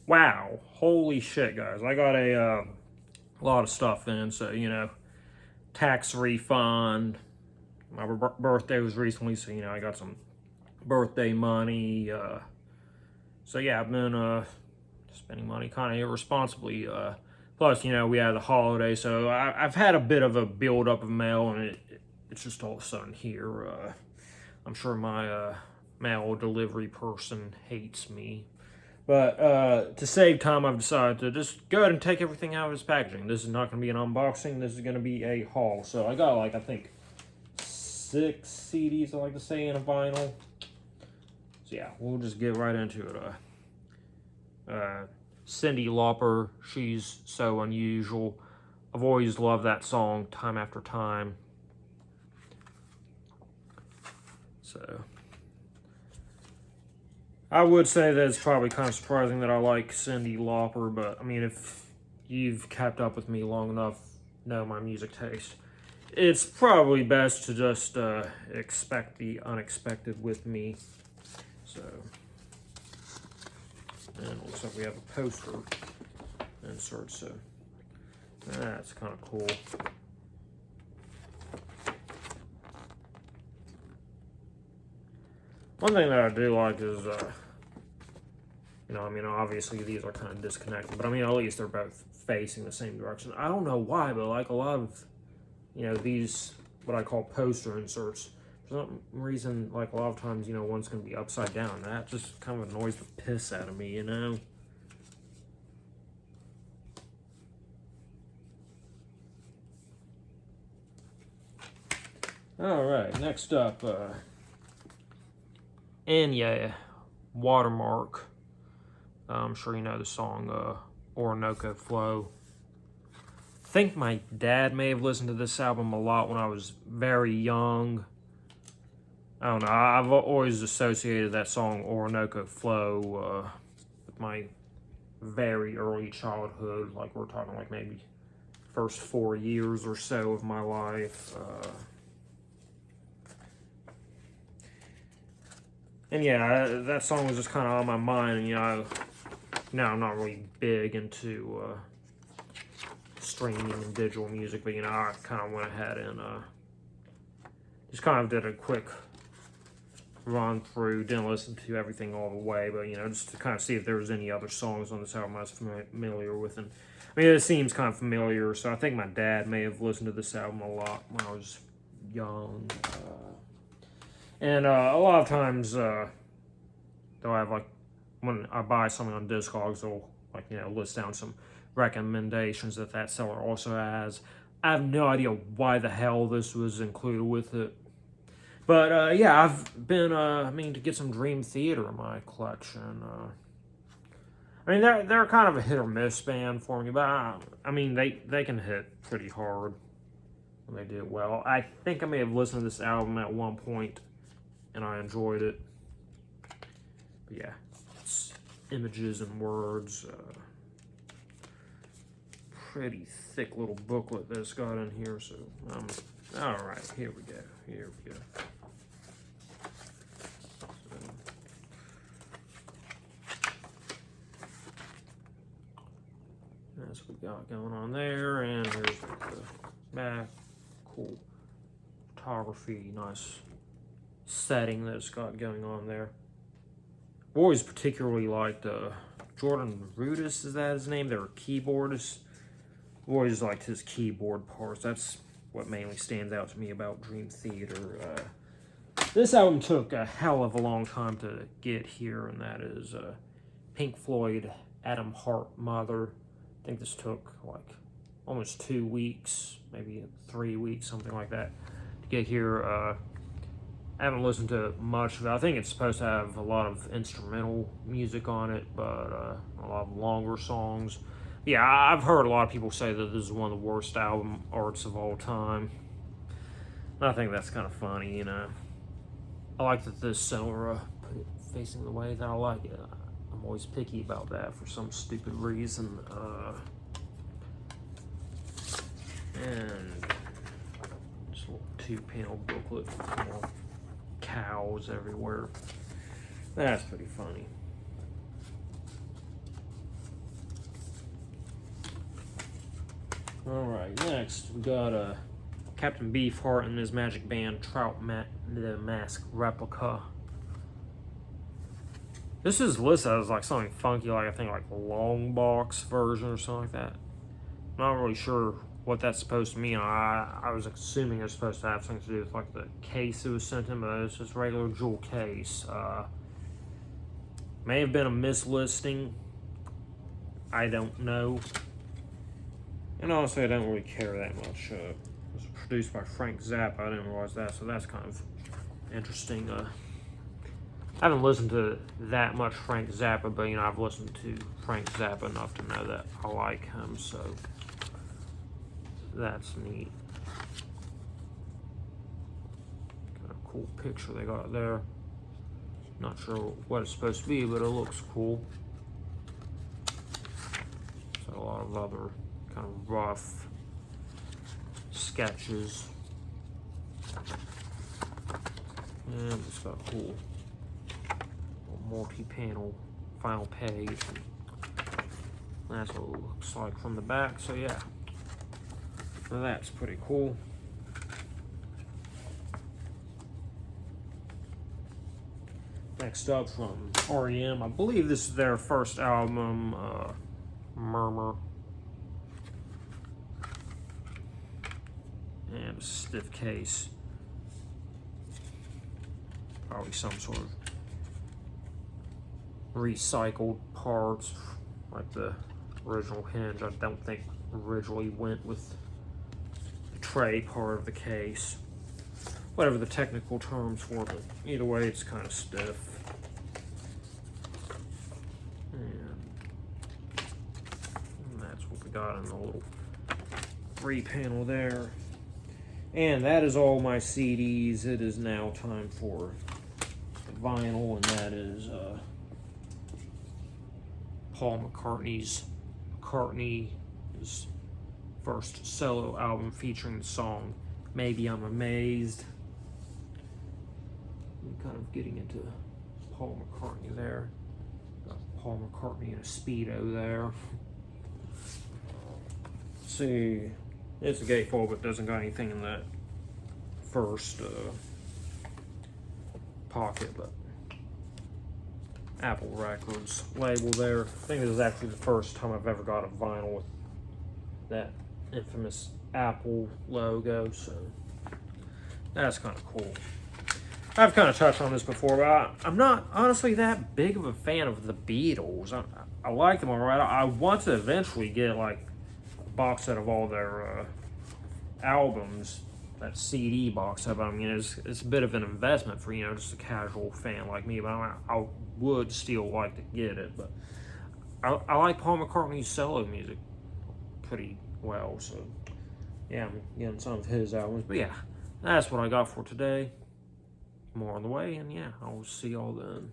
Wow, holy shit, guys! I got a lot of stuff in, so tax refund. My birthday was recently, so I got some birthday money. So yeah, I've been spending money kind of irresponsibly. Plus, we had the holiday, so I've had a bit of a buildup of mail, and it's just all of a sudden here. I'm sure my mail delivery person hates me. But to save time, I've decided to just go ahead and take everything out of its packaging. This is not going to be an unboxing. This is going to be a haul. So I got, I think 6 CDs, I like to say, in a vinyl. So yeah, we'll just get right into it. Cyndi Lauper, She's So Unusual. I've always loved that song time after time. So I would say that it's probably kind of surprising that I like Cyndi Lauper, but I mean, if you've kept up with me long enough, know my music taste. It's probably best to just expect the unexpected with me. So, and it looks like we have a poster insert, so that's kind of cool. One thing that I do like is, obviously these are kind of disconnected, but at least they're both facing the same direction. I don't know why, but a lot of, these, what I call poster inserts, for some reason, a lot of times, one's going to be upside down. That just kind of annoys the piss out of me, Alright, next up, Enya, Watermark. I'm sure you know the song Orinoco Flow. I think my dad may have listened to this album a lot when I was very young. I don't know, I've always associated that song Orinoco Flow with my very early childhood. We're talking maybe first 4 years or so of my life. And yeah, that song was just kind of on my mind, and now I'm not really big into streaming and digital music, but I kind of went ahead and just kind of did a quick run through. Didn't listen to everything all the way, but just to kind of see if there was any other songs on this album I was familiar with. And it seems kind of familiar, so I think my dad may have listened to this album a lot when I was young. And a lot of times, they'll have when I buy something on Discogs, they'll list down some recommendations that seller also has. I have no idea why the hell this was included with it. But yeah, I've been to get some Dream Theater in my collection. They're kind of a hit or miss band for me, but they can hit pretty hard when they do it well. I think I may have listened to this album at one point, and I enjoyed it. But yeah, it's images and words. Pretty thick little booklet that it's got in here. So, all right, here we go. That's what we got going on there, and here's the back. Cool photography, nice setting that it's got going on there. I've always particularly liked Jordan Rudess, is that his name? They're a keyboardist. I've always liked his keyboard parts. That's what mainly stands out to me about Dream Theater. This album took a hell of a long time to get here, and that is Pink Floyd, Atom Heart Mother. I think this took almost 2 weeks, maybe 3 weeks, something like that, to get here. I haven't listened to much of it. I think it's supposed to have a lot of instrumental music on it, but a lot of longer songs. Yeah, I've heard a lot of people say that this is one of the worst album arts of all time. And I think that's kind of funny, I like that this center put it facing the way that I like it. I'm always picky about that for some stupid reason. And just a little 2-panel booklet with more cows everywhere. That's pretty funny. Alright, next we got Captain Beefheart and his Magic Band Trout the Mask replica. This is listed as like something funky, like I think like a long box version or something like that. Not really sure what that's supposed to mean. I was assuming it's supposed to have something to do with like the case it was sent in, but it's just regular jewel case. May have been a mislisting. I don't know. And honestly, I don't really care that much. It was produced by Frank Zappa. I didn't realize that, so that's kind of interesting. I haven't listened to that much Frank Zappa, but you know, I've listened to Frank Zappa enough to know that I like him, so that's neat. Got a cool picture they got there. Not sure what it's supposed to be, but it looks cool. So a lot of other kind of rough sketches. And it's got a cool multi-panel final page. That's what it looks like from the back, so yeah. So that's pretty cool. Next up from REM, I believe this is their first album, Murmur. And a stiff case. Probably some sort of recycled parts, like the original hinge. I don't think originally went with the tray part of the case. Whatever the technical terms for it, but either way, it's kind of stiff. And that's what we got in the little free panel there. And that is all my CDs. It is now time for the vinyl, and that is Paul McCartney's his first solo album featuring the song Maybe I'm Amazed. I'm kind of getting into Paul McCartney there. Got Paul McCartney in a Speedo there. See, it's a gatefold, but doesn't got anything in that first pocket, but Apple Records label there. I think this is actually the first time I've ever got a vinyl with that infamous Apple logo, so that's kind of cool. I've kind of touched on this before, but I'm not honestly that big of a fan of the Beatles. I like them all right. I want to eventually get like a box set of all their albums, that CD box set. But I mean, it's a bit of an investment for, you know, just a casual fan like me. But I would still like to get it. But I like Paul McCartney's solo music pretty well, so yeah, I'm getting some of his albums. But yeah, that's what I got for today. More on the way, and yeah, I'll see y'all then.